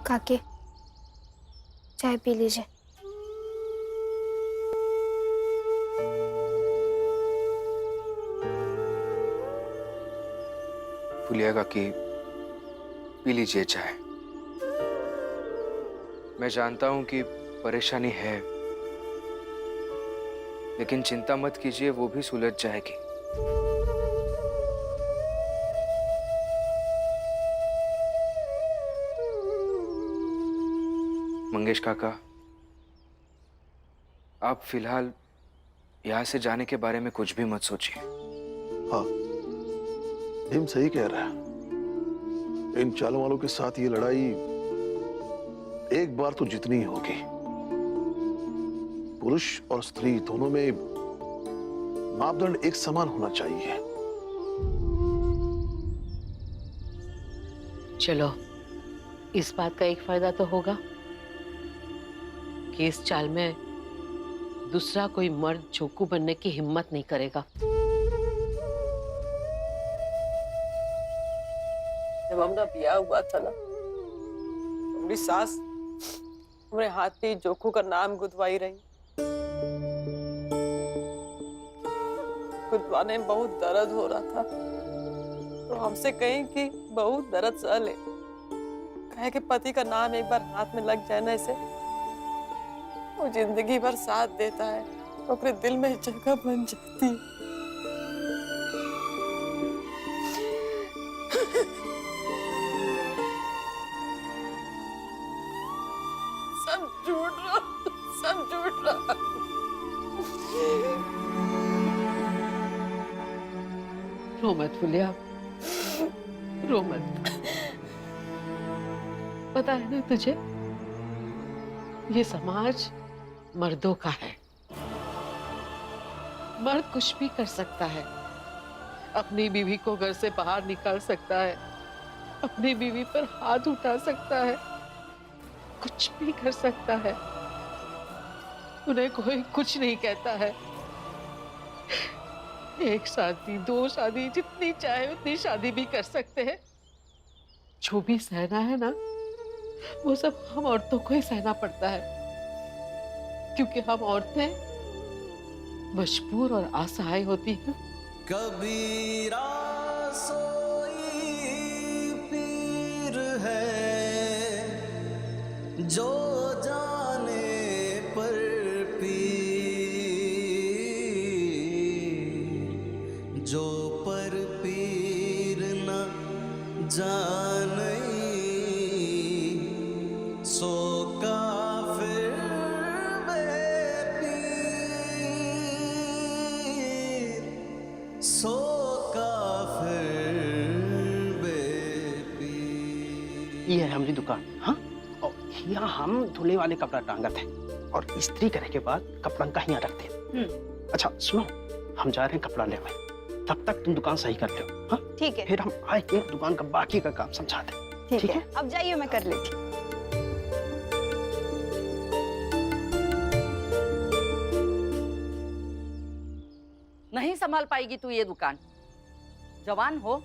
काके, चाय पी लीजिए। फुलिया काकी, पी लीजिए चाय। मैं जानता हूं कि परेशानी है, लेकिन चिंता मत कीजिए, वो भी सुलझ जाएगी। मंगेश काका, आप फिलहाल यहां से जाने के बारे में कुछ भी मत सोचिए। हाँ, भीम सही कह रहा है। इन चालों वालों के साथ ये लड़ाई एक बार तो जितनी ही होगी। पुरुष और स्त्री दोनों में मापदंड एक समान होना चाहिए। चलो, इस बात का एक फायदा तो होगा कि इस चाल में दूसरा कोई मर्द जोकू बनने की हिम्मत नहीं करेगा। जब हमारा ब्याह हुआ था ना, हमारी सास हमारे हाथ पे जोखू का नाम गुदवाई रही। गुदवाने में बहुत दर्द हो रहा था, तो हमसे कहीं कि बहुत दर्द सह ले, कहे कि पति का नाम एक बार हाथ में लग जाने से वो जिंदगी भर साथ देता है, तो दिल में जगह बन जाती है। सब झूठ रहा, सब झूठ रहा। रो मत फुलिया, रो मत। पता है ना तुझे, ये समाज मर्दों का है। मर्द कुछ भी कर सकता है, अपनी बीवी को घर से बाहर निकाल सकता है, अपनी बीवी पर हाथ उठा सकता है, कुछ भी कर सकता है। उन्हें कोई कुछ नहीं कहता है। एक शादी, दो शादी, जितनी चाहे उतनी शादी भी कर सकते हैं। जो भी सहना है ना, वो सब हम औरतों को ही सहना पड़ता है, क्योंकि हम औरतें मजबूर और असहाय होती हैं। कबीरा सोई पीर है, जो जाने पर पीर, जो पर पीर न जाने सो काफिर बेपीर, सो काफिर बेपीर। ये है हमारी दुकान। हाँ, और यहाँ हम धुले वाले कपड़ा टांगते हैं और इस्त्री करने के बाद कपड़ा कहीं रखते हैं। अच्छा सुनो, हम जा रहे हैं कपड़ा लेने, तब तक तुम दुकान सही कर लो। हाँ ठीक है। फिर हम आए के दुकान का बाकी का काम समझाते हैं। ठीक है, अब जाइए, मैं कर लेती। नहीं संभाल पाएगी तू ये दुकान। जवान हो,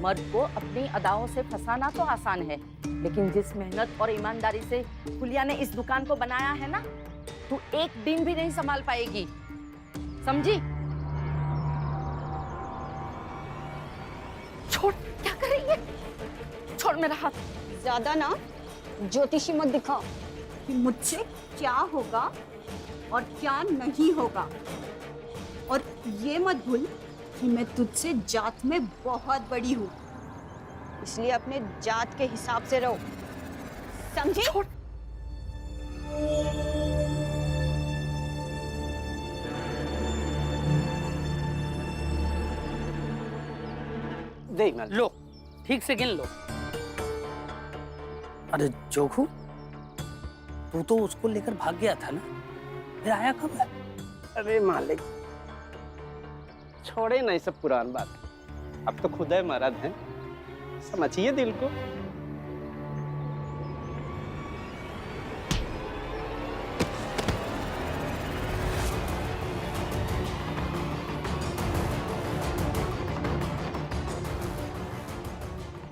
मर्द को अपनी अदाओं से फंसाना तो आसान है, लेकिन जिस मेहनत और ईमानदारी से फुलिया ने इस दुकान को बनाया है ना, तू एक दिन भी नहीं संभाल पाएगी, समझी? छोड़, क्या कर रही है? छोड़ मेरा हाथ। ज्यादा ना ज्योतिषी मत दिखाओ कि मुझसे क्या होगा और क्या नहीं होगा। और ये मत भूल कि मैं तुझसे जात में बहुत बड़ी हूँ, इसलिए अपने जात के हिसाब से रहो, समझे? छोड़। देख लो, ठीक से गिन लो। अरे जोखू, तू तो उसको लेकर भाग गया था ना, फिर आया कब है? अरे मालिक, छोड़े नहीं सब पुरान बात, अब तो खुद है मर्द हैं, समझिए दिल को।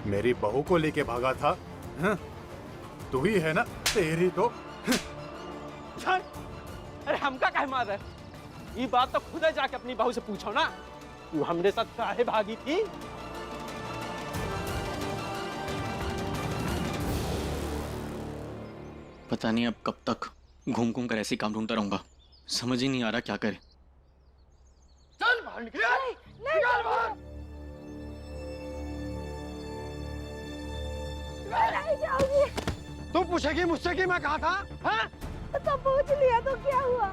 मेरी बहू को लेके भागा था, हाँ? तू ही है ना? तेरी तो अरे हमका काहे मार रहे? ये बात तो खुद जाके अपनी बहू से पूछो ना, तू हमरे साथ काहे भागी थी? पता नहीं अब कब तक घूम घूम कर ऐसे काम ढूंढता रहूंगा, समझ ही नहीं आ रहा क्या करे। चल बाहर निकल, निकल बाहर। मैं नहीं जाऊंगी। तू पूछेगी मुझसे कि मैं कहा था? हाँ? तो पूछ लिया तो क्या हुआ?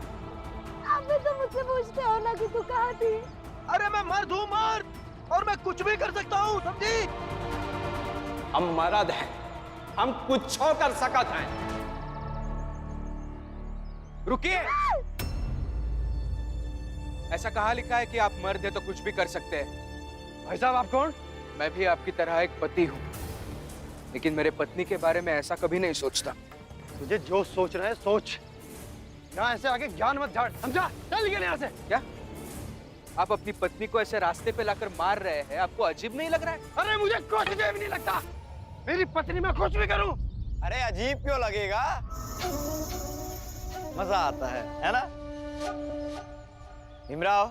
आप भी तो मुझसे पूछते हो ना कि तू कहाँ थी? अरे मैं मर्द हूँ, मर्द, और मैं कुछ भी कर सकता हूँ, समझी? हम मर्द हैं, हम कुछ कर सकत हैं। रुकिए। ऐसा कहाँ लिखा है कि आप मर्द हैं तो कुछ भी कर सकते हैं? भाई साहब आप कौन? मैं भी आपकी तरह एक पति हूँ, लेकिन मेरे पत्नी के बारे में ऐसा कभी नहीं सोचता। तुझे जो सोच रहे हैं सोच, यहाँ ऐसे आगे ज्ञान मत झाड़, समझा? चल निकल यहाँ से। क्या आप अपनी पत्नी को ऐसे रास्ते पे लाकर मार रहे हैं? आपको अजीब नहीं लग रहा है? अरे मुझे कुछ भी नहीं लगता, मेरी पत्नी मैं कुछ भी करूं। अरे अजीब क्यों लगेगा? मजा आता है ना? भीमराव,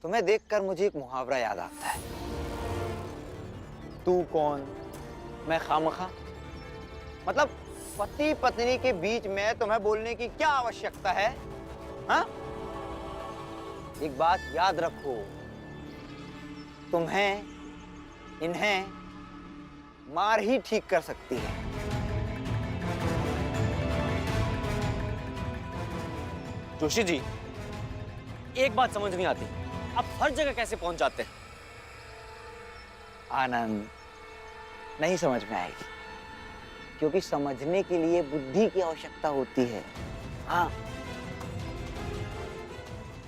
तुम्हें देखकर मुझे एक मुहावरा याद आता है। तू कौन, मैं खामखा। मतलब पति पत्नी के बीच में तुम्हें बोलने की क्या आवश्यकता है? हाँ? एक बात याद रखो, तुम्हें इन्हें मार ही ठीक कर सकती है। जोशी जी, एक बात समझ नहीं आती, आप हर जगह कैसे पहुंच जाते हैं? आनंद, नहीं समझ में आएगी, क्योंकि समझने के लिए बुद्धि की आवश्यकता होती है। हाँ,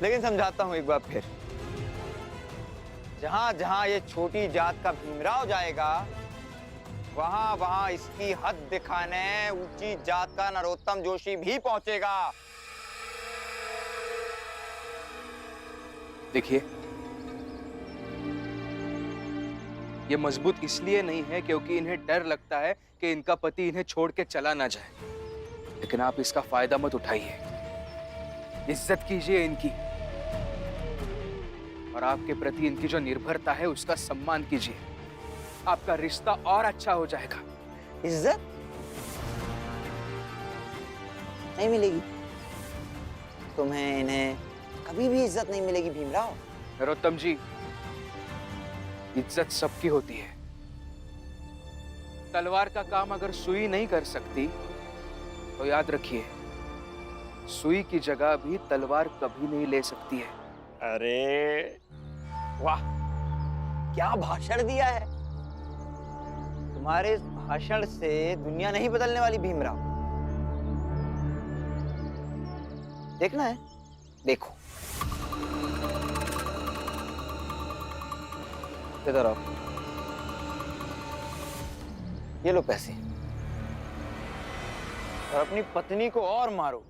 लेकिन समझाता हूं एक बार फिर। जहां जहां ये छोटी जात का भीमराव जाएगा, वहां वहां इसकी हद दिखाने ऊंची जात का नरोत्तम जोशी भी पहुंचेगा। देखिए, ये मजबूत इसलिए नहीं है क्योंकि इन्हें डर लगता है कि इनका पति इन्हें छोड़ के चला ना जाए, लेकिन आप इसका फायदा मत उठाइए। इज्जत कीजिए इनकी, और आपके प्रति इनकी जो निर्भरता है उसका सम्मान कीजिए। आपका रिश्ता और अच्छा हो जाएगा। इज्जत नहीं मिलेगी तुम्हें, इन्हें कभी भी इज्जत नहीं मिलेगी भीमराव। नरोत्तम जी, इज्जत सबकी होती है। तलवार का काम अगर सुई नहीं कर सकती तो याद रखिए, सुई की जगह भी तलवार कभी नहीं ले सकती है। अरे वाह, क्या भाषण दिया है! तुम्हारे इस भाषण से दुनिया नहीं बदलने वाली भीमराव। देखना है? देखो, इधर आओ। ये लो पैसे, और अपनी पत्नी को और मारो,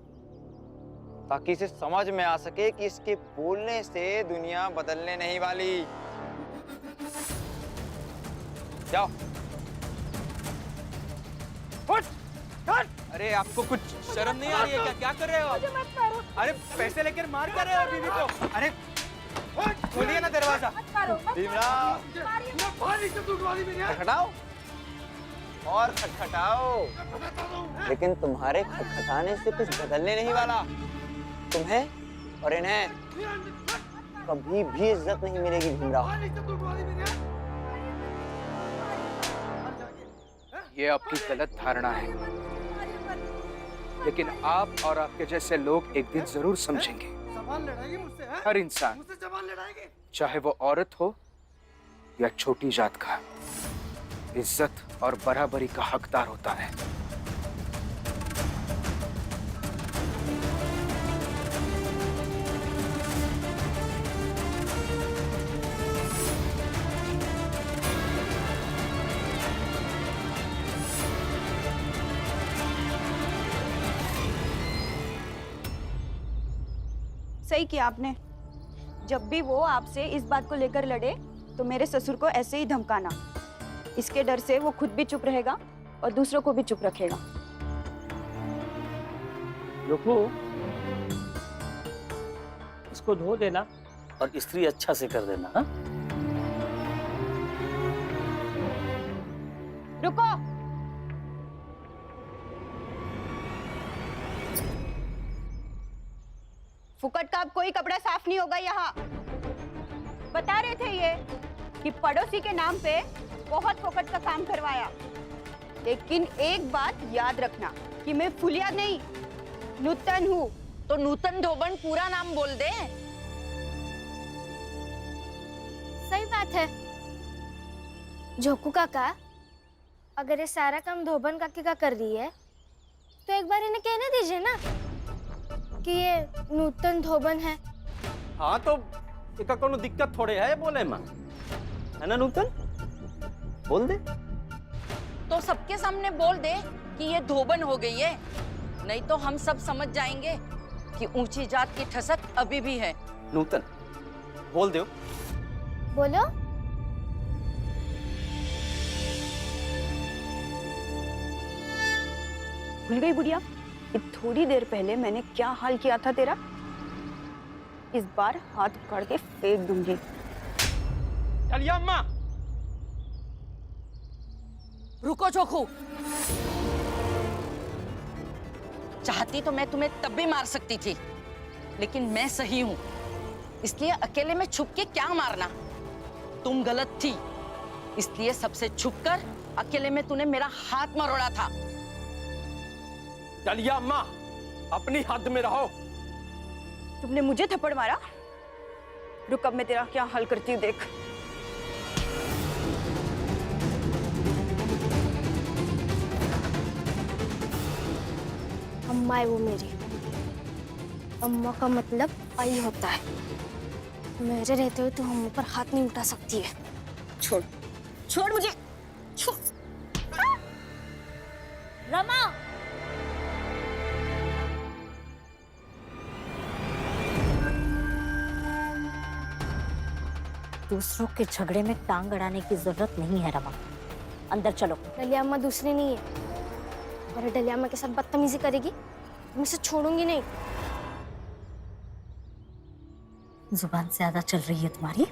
ताकि इसे समझ में आ सके कि इसके बोलने से दुनिया बदलने नहीं वाली। जाओ। अरे आपको कुछ शर्म नहीं आ रही है क्या? क्या कर रहे हो आप? अरे पैसे लेकर मार कर रहे हो बीवी को? अरे खोलिए ना दरवाजा। भीमराव, खटखटाओ और खटखटाओ, लेकिन तुम्हारे खटखटाने से कुछ बदलने नहीं वाला। तुम्हें और इन्हें कभी भी इज्जत नहीं मिलेगी भीमराव। ये आपकी गलत धारणा है, लेकिन आप और आपके जैसे लोग एक दिन जरूर समझेंगे। हर इंसान, चाहे वो औरत हो या छोटी जात का, इज्जत और बराबरी का हकदार होता है। सही किया आपने। जब भी वो आपसे इस बात को लेकर लड़े तो मेरे ससुर को ऐसे ही धमकाना। इसके डर से वो खुद भी चुप रहेगा और दूसरों को भी चुप रखेगा। रुको, इसको धो देना और इस्त्री अच्छा से कर देना। हाँ? रुको, फुकट का अब कोई कपड़ा साफ नहीं होगा यहाँ। बता रहे थे ये कि पड़ोसी के नाम पे बहुत फुकट का काम करवाया, लेकिन एक बात याद रखना कि मैं फुलिया नहीं, नूतन हूँ। तो नूतन धोबन पूरा नाम बोल दे। सही बात है जोकू काका, अगर ये सारा काम धोबन काकी का कर रही है तो एक बार इन्हें कहने दीजिए ना कि ये नूतन धोबन है। हाँ तो इसका कोनो दिक्कत थोड़े है बोले माँ, है ना नूतन? बोल दे। तो सबके सामने बोल दे कि ये धोबन हो गई है, नहीं तो हम सब समझ जाएंगे कि ऊंची जात की ठसक अभी भी है। नूतन बोल दो। बोलो। भूल गई बुढ़िया कि थोड़ी देर पहले मैंने क्या हाल किया था तेरा? इस बार हाथ पकड़ के फेंक दूंगी। चलिए अम्मा। रुको जोखू, चाहती तो मैं तुम्हें तब भी मार सकती थी, लेकिन मैं सही हूं, इसलिए अकेले में छुप के क्या मारना। तुम गलत थी, इसलिए सबसे छुपकर अकेले में तूने मेरा हाथ मरोड़ा था। चलिए अम्मा, अपनी हद में रहो। तुमने मुझे थप्पड़ मारा? रुक, अब मैं तेरा क्या हाल करती हूँ देख। अम्मा है वो मेरी। अम्मा का मतलब आई होता है। मेरे रहते हुए तू हम पर हाथ नहीं उठा सकती है। छोड़, छोड़ मुझे, छोड़। रमा, दूसरों के झगड़े में टांग अड़ाने की जरूरत नहीं है रमा, अंदर चलो। डलिया अम्मा दूसरी नहीं है, और डलिया अम्मा के साथ बदतमीजी करेगी मैं इसे छोड़ूंगी नहीं। जुबान ज्यादा चल रही है तुम्हारी।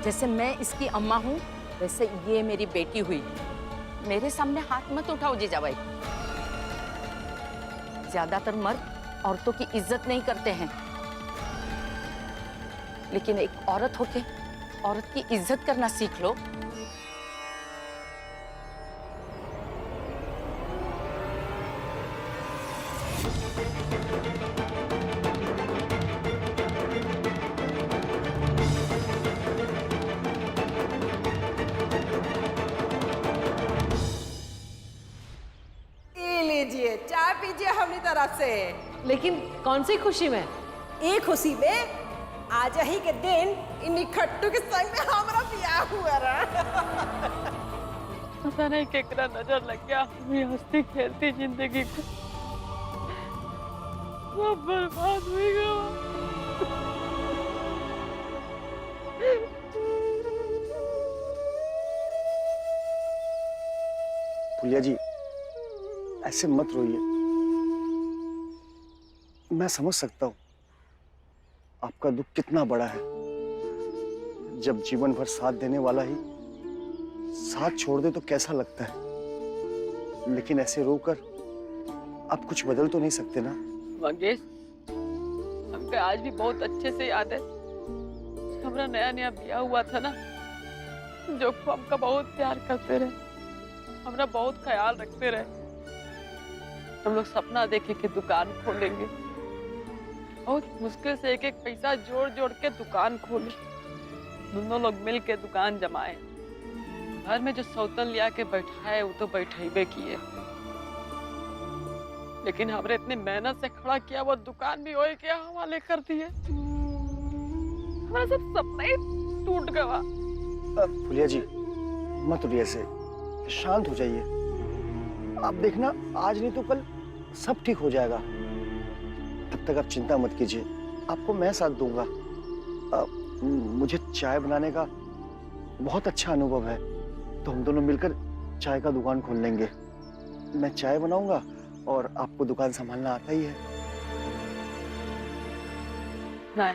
जैसे मैं इसकी अम्मा हूँ, वैसे ये मेरी बेटी हुई। मेरे सामने हाथ मत उठाओ जीजा भाई। ज्यादातर मर्द औरतों की इज्जत नहीं करते हैं, लेकिन एक औरत होके औरत की इज्जत करना सीख लो। लीजिए चाय पीजिए हमनी तरफ से। लेकिन कौन सी खुशी में? एक खुशी में आज ही के दिन इन्हीं खट्टू के संग में हमारा ब्याह हुआ रहा। पता नहीं केकरा नजर लग गया, मेरी हंसती खेलती जिंदगी को सब बर्बाद हो गया। फुलिया जी, ऐसे मत रोइए। मैं समझ सकता हूँ आपका दुख कितना बड़ा है। जब जीवन भर साथ देने वाला ही साथ छोड़ दे तो कैसा लगता है, लेकिन ऐसे रोकर आप कुछ बदल तो नहीं सकते ना। मंगेश, हमको आज भी बहुत अच्छे से याद है, हमारा नया नया ब्याह हुआ था ना, जो हमका बहुत प्यार करते रहे, हमारा बहुत ख्याल रखते रहे। हम लोग सपना देखे कि दुकान खोलेंगे, बहुत मुश्किल से एक एक पैसा जोड़ जोड़ के दुकान खोले, दोनों लोग मिल के दुकान जमाए। घर में जो सौतन लिया के बैठाए वो तो बैठेबे किए, लेकिन हमने इतनी मेहनत से खड़ा किया वो दुकान भी होए क्या हवाले कर दिए। हमारा सब सपना ही टूट गया। फुलिया जी मत रोइए, ऐसे शांत हो जाइए। आप देखना, आज नहीं तो कल सब ठीक हो जाएगा। तब तक आप चिंता मत कीजिए, आपको मैं साथ दूंगा। मुझे चाय बनाने का बहुत अच्छा अनुभव है, तो हम दोनों मिलकर चाय का दुकान खोल लेंगे। मैं चाय बनाऊंगा और आपको दुकान संभालना आता ही है। नहीं,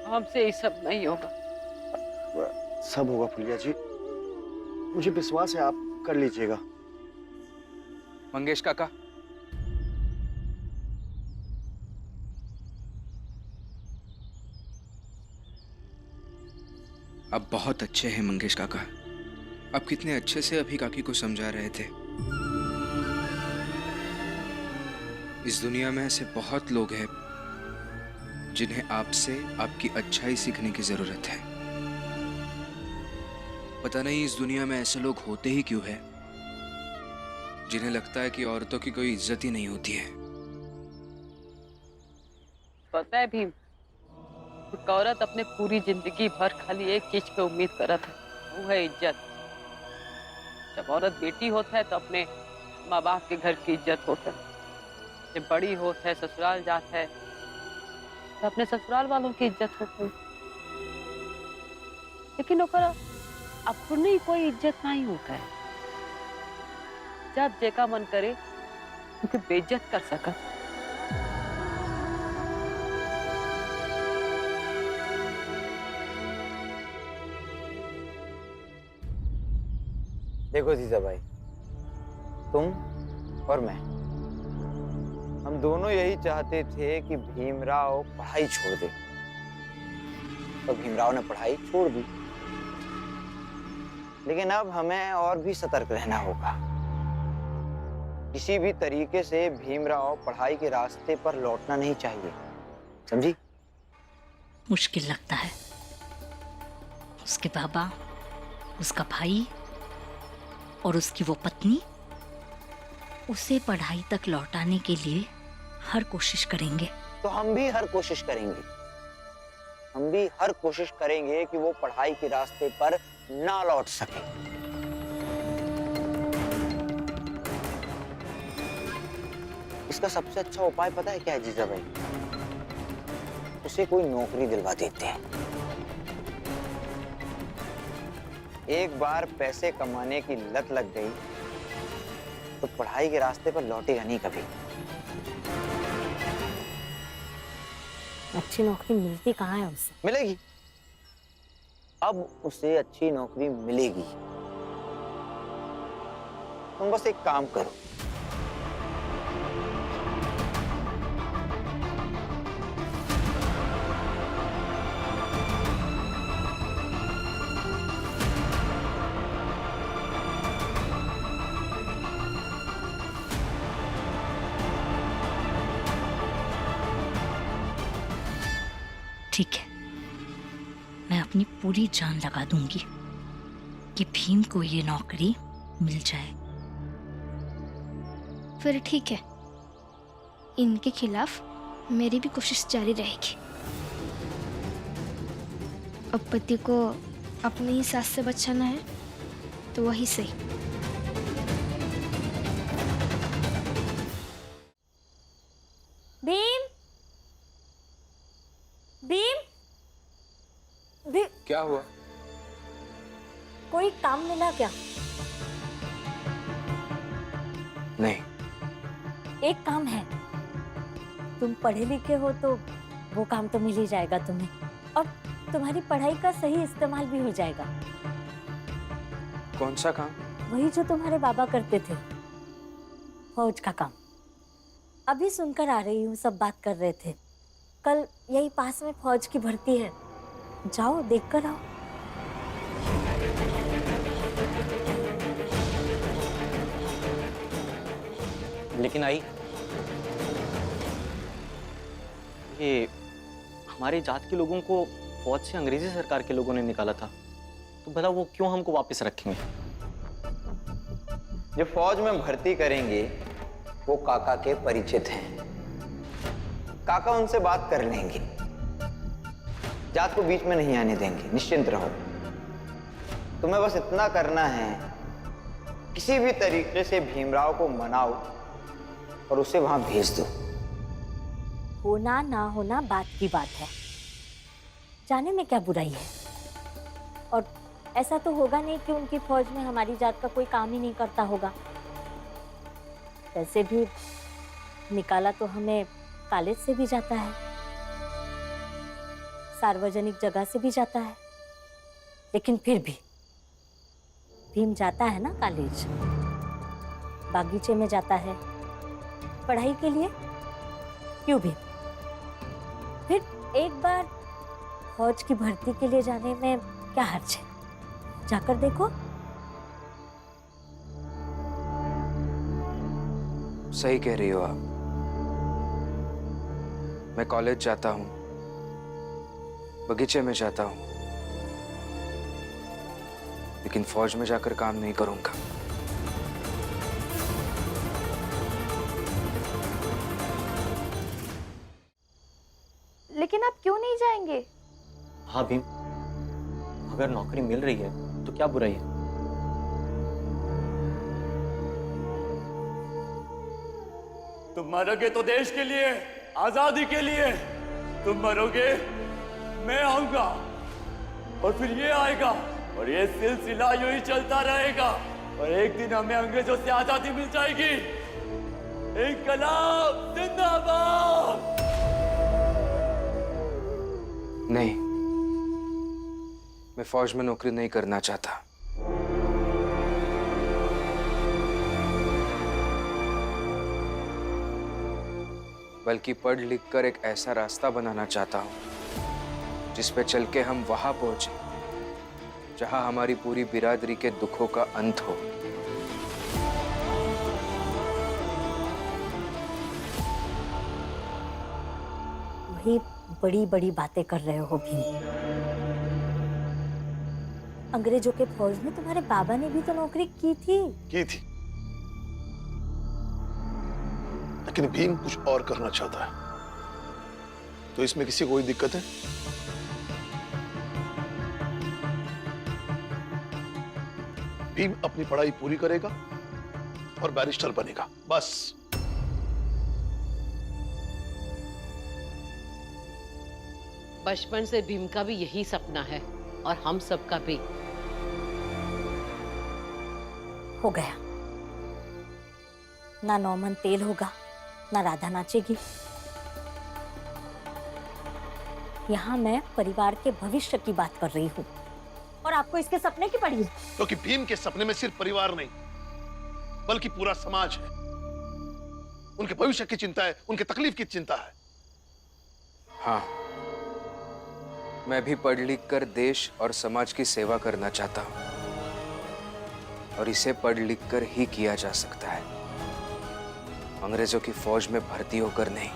हमसे ये सब नहीं होगा। सब होगा फुलिया जी, मुझे विश्वास है, आप कर लीजिएगा। मंगेश काका, आप बहुत अच्छे हैं मंगेश काका। आप कितने अच्छे से अभी काकी को समझा रहे थे। इस दुनिया में ऐसे बहुत लोग हैं जिन्हें आपसे आपकी अच्छाई सीखने की जरूरत है। पता नहीं इस दुनिया में ऐसे लोग होते ही क्यों हैं जिन्हें लगता है कि औरतों की कोई इज्जत ही नहीं होती है। पता है भीम, एक औरत अपने पूरी जिंदगी भर खाली एक चीज पे उम्मीद करत है, वो है इज्जत। जब औरत बेटी होता है तो अपने माँ बाप के घर की इज्जत होता है, जब बड़ी होता है ससुराल जाता है तो अपने ससुराल वालों की इज्जत होती है। लेकिन ओकरा अपनी कोई इज्जत नहीं होता है। जब जेका मन करे उनकी बेइज्जत कर सका। देखो जीजा भाई, तुम और मैं, हम दोनों यही चाहते थे कि भीमराव पढ़ाई छोड़ दे, तो भीमराव ने पढ़ाई छोड़ दी। लेकिन अब हमें और भी सतर्क रहना होगा। किसी भी तरीके से भीमराव पढ़ाई के रास्ते पर लौटना नहीं चाहिए, समझी? मुश्किल लगता है। उसके बाबा, उसका भाई और उसकी वो पत्नी उसे पढ़ाई तक लौटाने के लिए हर कोशिश करेंगे। तो हम भी हर कोशिश करेंगे, हम भी हर कोशिश करेंगे कि वो पढ़ाई के रास्ते पर ना लौट सके। इसका सबसे अच्छा उपाय पता है क्या है जीजा भाई? उसे कोई नौकरी दिलवा देते हैं। एक बार पैसे कमाने की लत लग गई तो पढ़ाई के रास्ते पर लौटेगा नहीं कभी। अच्छी नौकरी मिलती कहाँ है उसे? मिलेगी, अब उसे अच्छी नौकरी मिलेगी। तुम बस एक काम करो, ठीक है, मैं अपनी पूरी जान लगा दूंगी कि भीम को ये नौकरी मिल जाए। फिर ठीक है, इनके खिलाफ मेरी भी कोशिश जारी रहेगी। अब पति को अपनी ही सास से बचाना है तो वही सही। भीम, भीम, भीम, क्या हुआ? कोई काम मिला क्या? नहीं। एक काम है, तुम पढ़े लिखे हो तो वो काम तो मिल ही जाएगा तुम्हें, और तुम्हारी पढ़ाई का सही इस्तेमाल भी हो जाएगा। कौन सा काम? वही जो तुम्हारे बाबा करते थे, फौज का काम। अभी सुनकर आ रही हूँ, सब बात कर रहे थे। कल यही पास में फौज की भर्ती है, जाओ देख कर आओ। लेकिन आई, ये हमारे जात के लोगों को फौज से अंग्रेजी सरकार के लोगों ने निकाला था, तो भला वो क्यों हमको वापस रखेंगे? जो फौज में भर्ती करेंगे वो काका के परिचित हैं। काका उनसे बात कर लेंगे, जात को बीच में नहीं आने देंगे, निश्चिंत रहो। तुम्हें बस इतना करना है, किसी भी तरीके से भीमराव को मनाओ और उसे वहां भेज दो। होना ना होना बात की बात है, जाने में क्या बुराई है। और ऐसा तो होगा नहीं कि उनकी फौज में हमारी जात का कोई काम ही नहीं करता होगा। वैसे भी निकाला तो हमें कॉलेज से भी जाता है, सार्वजनिक जगह से भी जाता है, लेकिन फिर भी भीम जाता है ना कॉलेज, बागीचे में जाता है पढ़ाई के लिए। क्यों भी फिर एक बार फौज की भर्ती के लिए जाने में क्या हर्ज है, जाकर देखो। सही कह रही हो आप। मैं कॉलेज जाता हूँ, बगीचे में जाता हूँ, लेकिन फौज में जाकर काम नहीं करूंगा। लेकिन आप क्यों नहीं जाएंगे? हाँ भीम, अगर नौकरी मिल रही है तो क्या बुराई है। तुम मरोगे तो देश के लिए, आजादी के लिए। तुम मरोगे, मैं आऊंगा, और फिर ये आएगा, और ये सिलसिला यूं ही चलता रहेगा, और एक दिन हमें अंग्रेजों से आजादी मिल जाएगी। इनकलाब जिंदाबाद। नहीं, मैं फौज में नौकरी नहीं करना चाहता। बल्कि पढ़ लिख कर एक ऐसा रास्ता बनाना चाहता हूं जिस पे चल के हम वहां पहुंचे जहां हमारी पूरी बिरादरी के दुखों का अंत हो। वही बड़ी बड़ी बातें कर रहे हो भीम। अंग्रेजों के फौज में तुम्हारे बाबा ने भी तो नौकरी की थी। लेकिन भीम कुछ और करना चाहता है, तो इसमें किसी कोई दिक्कत है? भीम अपनी पढ़ाई पूरी करेगा और बैरिस्टर बनेगा, बस। बचपन से भीम का भी यही सपना है, और हम सबका भी। हो गया, ना नौमन तेल होगा, ना राधा नाचेगी। यहाँ मैं परिवार के भविष्य की बात कर रही हूँ, और आपको इसके सपने की पड़ी है। क्योंकि भीम के सपने में सिर्फ परिवार नहीं, बल्कि पूरा समाज है। उनके भविष्य की चिंता है, उनके तकलीफ की चिंता है। हाँ, मैं भी पढ़ लिख कर देश और समाज की सेवा करना चाहता हूँ, और इसे पढ़ लिख कर ही किया जा सकता है, अंग्रेजों की फौज में भर्ती होकर नहीं।